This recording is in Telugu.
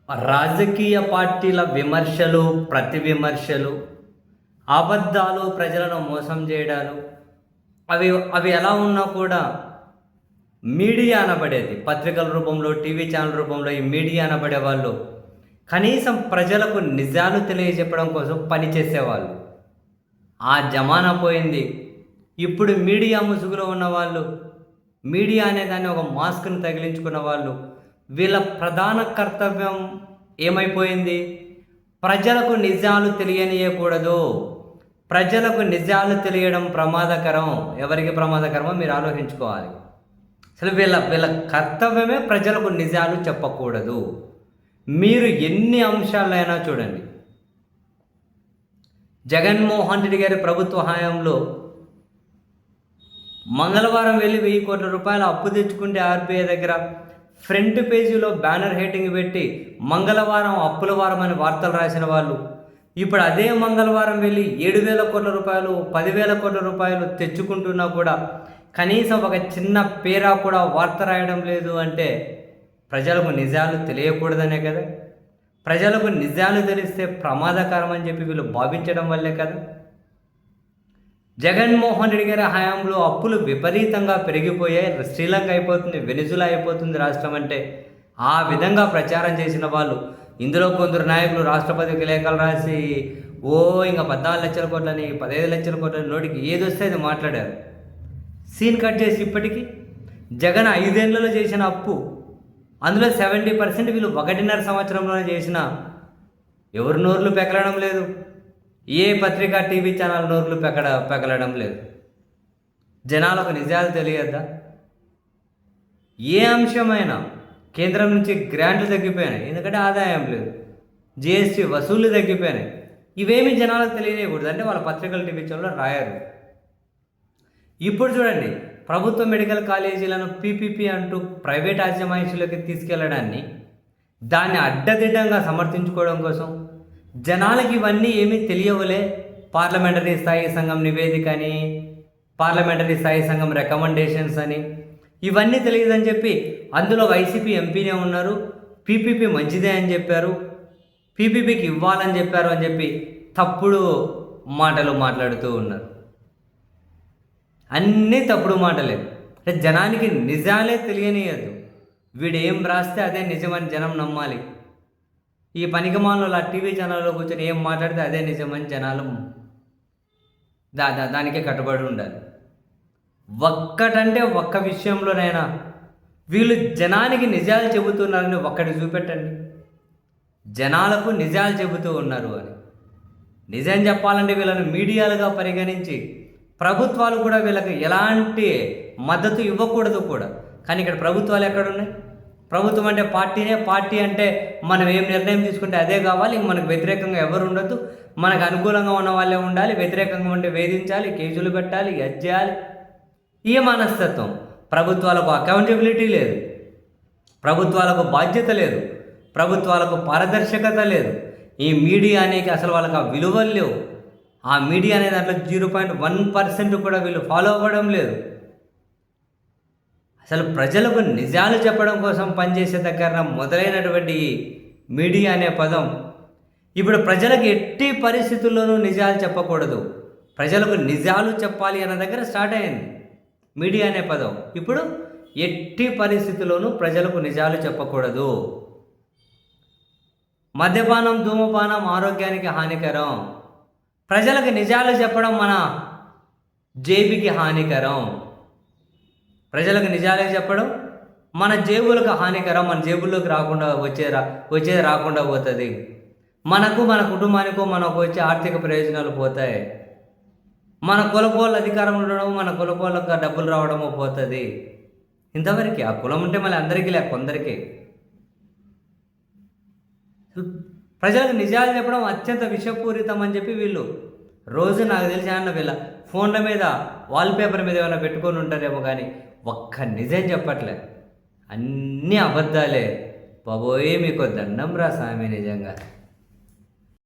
రాజకీయ పార్టీల విమర్శలు, ప్రతి విమర్శలు, అబద్ధాలు, ప్రజలను మోసం చేయడాలు అవి అవి ఎలా ఉన్నా కూడా మీడియా అనబడేది పత్రికల రూపంలో, టీవీ ఛానల్ రూపంలో ఈ మీడియా అనబడే వాళ్ళు కనీసం ప్రజలకు నిజాలు తెలియజెప్పడం కోసం పనిచేసేవాళ్ళు. ఆ జమానా పోయింది. ఇప్పుడు మీడియా ముసుగులో ఉన్నవాళ్ళు, మీడియా అనే దాన్ని ఒక మాస్క్ను తగిలించుకున్న వాళ్ళు, వీళ్ళ ప్రధాన కర్తవ్యం ఏమైపోయింది? ప్రజలకు నిజాలు తెలియనియకూడదు. ప్రజలకు నిజాలు తెలియడం ప్రమాదకరం. ఎవరికి ప్రమాదకరమో మీరు ఆలోచించుకోవాలి. అసలు వీళ్ళ వీళ్ళ కర్తవ్యమే ప్రజలకు నిజాలు చెప్పకూడదు. మీరు ఎన్ని అంశాలైనా చూడండి. జగన్మోహన్ రెడ్డి గారి ప్రభుత్వ హయాంలో మంగళవారం వెళ్ళి 1000 కోట్ల రూపాయలు అప్పు తెచ్చుకుంటే ఆర్బీఐ దగ్గర ఫ్రంట్ పేజీలో బ్యానర్ హెడ్డింగ్ పెట్టి మంగళవారం అప్పుల వారం అని వార్తలు రాసిన వాళ్ళు ఇప్పుడు అదే మంగళవారం వెళ్ళి 7,000 కోట్ల రూపాయలు, 10,000 కోట్ల రూపాయలు తెచ్చుకుంటున్నా కూడా కనీసం ఒక చిన్న పేరా కూడా వార్త రాయడం లేదు అంటే ప్రజలకు నిజాలు తెలియకూడదనే కదా. ప్రజలకు నిజాలు తెలిస్తే ప్రమాదకరం అని చెప్పి వీళ్ళు భావించడం వల్లే కదా. జగన్మోహన్ రెడ్డి గారి హయాంలో అప్పులు విపరీతంగా పెరిగిపోయాయి. శ్రీలంక అయిపోతుంది, వెనిజులా అయిపోతుంది రాష్ట్రం అంటే ఆ విధంగా ప్రచారం చేసిన వాళ్ళు. ఇందులో కొందరు నాయకులు రాష్ట్రపతికి లేఖలు రాసి ఇంకా 14 లక్షల కోట్లని, 15 లక్షల కోట్లని నోటికి ఏదొస్తే అది మాట్లాడారు. సీన్ కట్ చేసి ఇప్పటికీ జగన్ 5 ఏళ్లలో చేసిన అప్పు అందులో 70% వీళ్ళు 1.5 సంవత్సరంలోనే చేసిన ఎవరు నోర్లు పెకలడం లేదు. ఏ పత్రికా టీవీ ఛానల్ నోర్లు పెకలడం లేదు. జనాలకు నిజాలు తెలియద్దా? ఏ అంశమైనా కేంద్రం నుంచి గ్రాంట్లు తగ్గిపోయినాయి, ఎందుకంటే ఆదాయం లేదు. జిఎస్టీ వసూళ్లు తగ్గిపోయినాయి. ఇవేమీ జనాలకు తెలియకూడదు అంటే వాళ్ళ పత్రికల టీవీ ఛానల్లో రాయరు. ఇప్పుడు చూడండి, ప్రభుత్వ మెడికల్ కాలేజీలను పీపీపీ అంటూ ప్రైవేట్ యాజమాన్యాలకి తీసుకెళ్లడాన్ని దాన్ని అడ్డదిడ్డంగా సమర్థించుకోవడం కోసం జనాలకి ఇవన్నీ ఏమీ తెలియవులే. పార్లమెంటరీ స్థాయి సంఘం నివేదిక అని, పార్లమెంటరీ స్థాయి సంఘం రికమెండేషన్స్ అని ఇవన్నీ తెలియదని చెప్పి అందులో వైసీపీ ఎంపీనే ఉన్నారు, పీపీపీ మంచిదే అని చెప్పారు, పీపీపీకి ఇవ్వాలని చెప్పారు అని చెప్పి తప్పుడు మాటలు మాట్లాడుతూ ఉన్నారు. అన్నీ తప్పుడు మాటలే. జనానికి నిజాలే తెలియనియద్దు. వీడు ఏం రాస్తే అదే నిజమని జనం నమ్మాలి. ఈ పనికిమాలలో టీవీ ఛానల్లో కూర్చొని ఏం మాట్లాడితే అదే నిజమని జనాలు దానికే కట్టుబడి ఉండాలి. ఒక్కటంటే ఒక్క విషయంలోనైనా వీళ్ళు జనానికి నిజాలు చెబుతున్నారని ఒక్కటి చూపెట్టండి. జనాలకు నిజాలు చెబుతూ ఉన్నారు అని. నిజం చెప్పాలంటే వీళ్ళని మీడియాలుగా పరిగణించి ప్రభుత్వాలు కూడా వీళ్ళకి ఎలాంటి మద్దతు ఇవ్వకూడదు కూడా. కానీ ఇక్కడ ప్రభుత్వాలు ఎక్కడున్నాయి? ప్రభుత్వం అంటే పార్టీనే. పార్టీ అంటే మనం ఏం నిర్ణయం తీసుకుంటే అదే కావాలి, మనకు వ్యతిరేకంగా ఎవరు ఉండొద్దు, మనకు అనుకూలంగా ఉన్న వాళ్ళే ఉండాలి, వ్యతిరేకంగా ఉంటే వేధించాలి, కేసులు పెట్టాలి, అది చేయాలి. ఈ మనస్తత్వం. ప్రభుత్వాలకు అకౌంటబిలిటీ లేదు, ప్రభుత్వాలకు బాధ్యత లేదు, ప్రభుత్వాలకు పారదర్శకత లేదు. ఈ మీడియా అనేది అసలు వాళ్ళకి ఆ విలువలు లేవు. ఆ మీడియా అనే దాంట్లో 0.1% కూడా వీళ్ళు ఫాలో అవ్వడం లేదు. అసలు ప్రజలకు నిజాలు చెప్పడం కోసం పనిచేసే దగ్గర మొదలైనటువంటి మీడియా అనే పదం ఇప్పుడు ప్రజలకు ఎట్టి పరిస్థితుల్లోనూ నిజాలు చెప్పకూడదు, ప్రజలకు నిజాలు చెప్పాలి అన్న దగ్గర స్టార్ట్ అయింది మీడియా అనే పదం. ఇప్పుడు ఎట్టి పరిస్థితుల్లోనూ ప్రజలకు నిజాలు చెప్పకూడదు. మద్యపానం, ధూమపానం ఆరోగ్యానికి హానికరం. ప్రజలకు నిజాలు చెప్పడం మన జేబుకి హానికరం. ప్రజలకు నిజాలే చెప్పడం మన జేబులకు హానికరం. మన జేబుల్లోకి రాకుండా వచ్చేది రాకుండా పోతుంది. మనకు, మన కుటుంబానికో మనకు వచ్చే ఆర్థిక ప్రయోజనాలు పోతాయి. మన కులపోళ్ళ అధికారం ఉండడం, మన కులపోళ్ళకు డబ్బులు రావడమో పోతుంది. ఇంతవరకు ఆ కులం ఉంటే మళ్ళీ అందరికీ లేక కొందరికి. ప్రజలకు నిజాలు చెప్పడం అత్యంత విషపూరితం అని చెప్పి వీళ్ళు రోజు నాకు తెలిసి అన్న వీళ్ళ ఫోన్ల మీద వాల్పేపర్ మీద ఏమైనా పెట్టుకొని ఉంటారేమో కానీ ఒక్క నిజం చెప్పట్లే. అన్నీ అబద్ధాలే. బాబోయే మీకు దండం రా స్వామి నిజంగా.